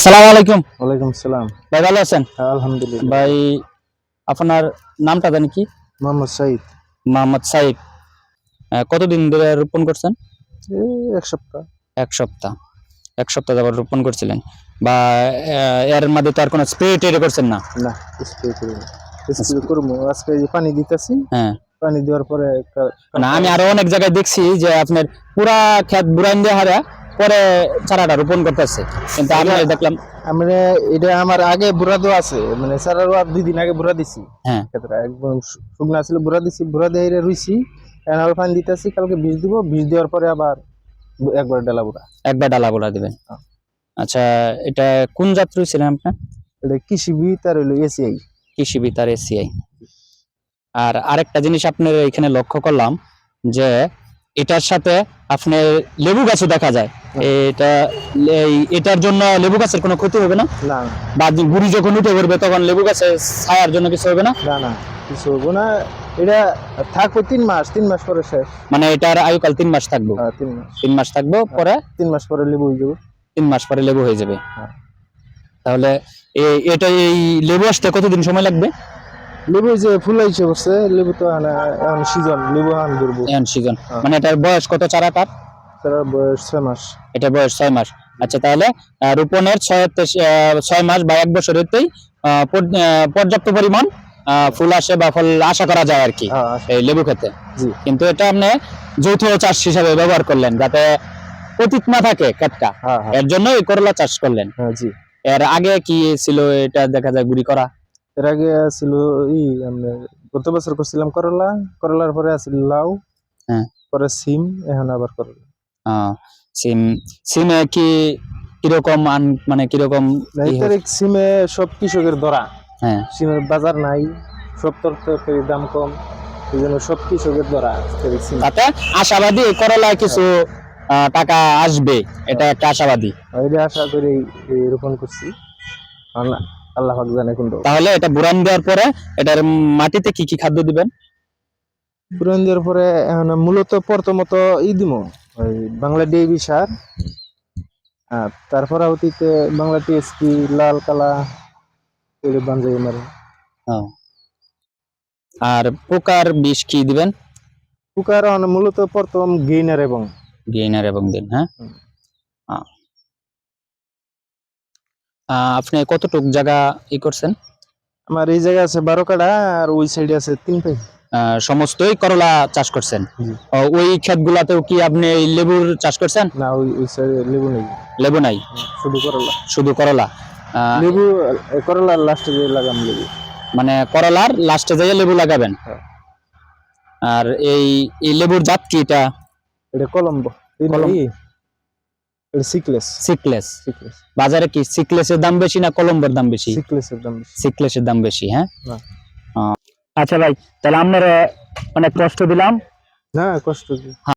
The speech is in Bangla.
আসসালামু আলাইকুম। ওয়ালাইকুম সালাম। ভাই ভালো আছেন? আলহামদুলিল্লাহ। ভাই আপনার নামটা জানি কি? মোহাম্মদ সাইদ। মোহাম্মদ সাইদ। কতদিন ধরে রোপণ করছেন? এই এক সপ্তাহ। এক সপ্তাহ। এক সপ্তাহ যাবত রোপণ করছিলেন বা এর মধ্যে তো আর কোনো স্প্রে টেরে করছেন না? না, স্প্রে করি না। স্প্রে করবো আজকে, এই যে পানি দিতেছি। হ্যাঁ, পানি দেওয়ার পরে না আমি আরো অনেক জায়গায় দেখছি যে আপনার পুরা ক্ষেত বুড়াইন দিয়ে হারা পরে চারাটা রোপণ করতেছে, কিন্তু আমি দেখলাম আমরা এটা আমার আগে বুড়া দেওয়া আছে, মানে স্যারের 2 দিন আগে বুড়া দিছি। হ্যাঁ ক্ষেতটা একদম শুকনা ছিল, বুড়া দিছি, বুড়া দিয়ে রুইছি। এখন পানি দিতেছি, কালকে বীজ দিব, বীজ দেওয়ার পরে আবার একবার ডালা বুড়া। একবার ডালা গোলা দিবেন। আচ্ছা, এটা কোন জাত রয়েছিলেন আপনার? এটা কৃষি বিদ আর হইলো এসিআই। কৃষি বিতার এসিআই। আর আরেকটা জিনিস আপনার এখানে লক্ষ্য করলাম যে এটার সাথে আপনার লেবু গাছও দেখা যায়। এটা এটার জন্য লেবু গাছের কোনো ক্ষতি হবে না? না বা গুড়ি যখন উঠে পড়বে তখন লেবু গাছের ছায়ার জন্য কিছু হবে না? না না, কিছু হবো না। এটা থাকবো 3 মাস, 3 মাস পরে শেষ। মানে এটার আয়ুকাল 3 মাস থাকবো? 3 মাস। 3 মাস থাকবো, পরে 3 মাস পরে লেবু হয়ে যাবে। 3 মাস পরে লেবু হয়ে যাবে। হ্যাঁ। তাহলে এটা এই লেবু আসতে কতদিন সময় লাগবে? লেবু যে ফুল আইছে বসে, লেবু তো এখন সিজন, লেবু আন ধরবো। এখন সিজন। মানে এটার বয়স কত চারাটার? তার বয়স 6 মাস। এটা বয়স 6 মাস। আচ্ছা, তাহলে রোপণের 6 মাস বা 1 বছরেতেই পর্যাপ্ত পরিমাণ ফুল আসে বা ফল আশা করা যায় আর কি এই লেবু খেতে। জি। কিন্তু এটা আপনি যৌথ চাষ হিসাবে ব্যবহার করলেন যাতে অতীত না থাকে ক্ষেতটা, এর জন্য এই করলা চাষ করলেন। জি। এর আগে কি ছিল? এটা দেখা যায় গুড়ি করা। এর আগে ছিল আমরা গত বছর করছিলাম করলা, করলার পরে আছিল লাউ, হ্যাঁ, পরে সিম, এখন আবার করলা। সিম। সিমে কি কিরকম মানে কিরকম? সিমে সব কৃষকের ধরা। হ্যাঁ, সিমের বাজার নাই, সব তরকারির দাম কম, এই জন্য সব কৃষকের ধরা। তাতে আশাবাদী করলায় কিছু টাকা আসবে, এটা একটা আশাবাদী। এটা আশা করি রোপণ করছি, আল্লাহ পাক জানে কোনটা। তাহলে এটা বুরান দেওয়ার পরে এটার মাটিতে কি কি খাদ্য দিবেন? বুরান দেওয়ার পরে এখন মূলত প্রথমত দিব ওই বাংলা ডিএবি সার, আর তারপর অতীতে বাংলা টিএসপি, লাল কালা এগুলো বাঞ্জাই মারে। আর পোকার বিষ কি দিবেন? পোকার মূলত প্রথম গেইনার এবং দিন। হ্যাঁ, আপনি কতটুক জায়গা করছেন? আমার এই জায়গা আছে 12 কাঠা, আর ওই সাইডে আছে 3 পাই। সমস্তই করলা চাষ করছেন? ওই ক্ষেতগুলাতেও কি আপনি লেবুর চাষ করছেন? না, ওই সাইডে লেবু নেই। লেবু নাই, শুধু করলা। শুধু করলা। লেবু করলার লাস্টে যে লাগাম লেবু। মানে করলার লাস্টে যাইয়ে লেবু লাগাবেন। আর এই লেবুর জাত কি? এটা কলম্বো। সিকলেস। বাজারে কি সিকলেসের দাম বেশি না কলম্বোর দাম বেশি? সিকলেসের দাম বেশি। হ্যাঁ। আচ্ছা ভাই, তাহলে আপনারা অনেক কষ্ট দিলাম। না, কষ্ট কি।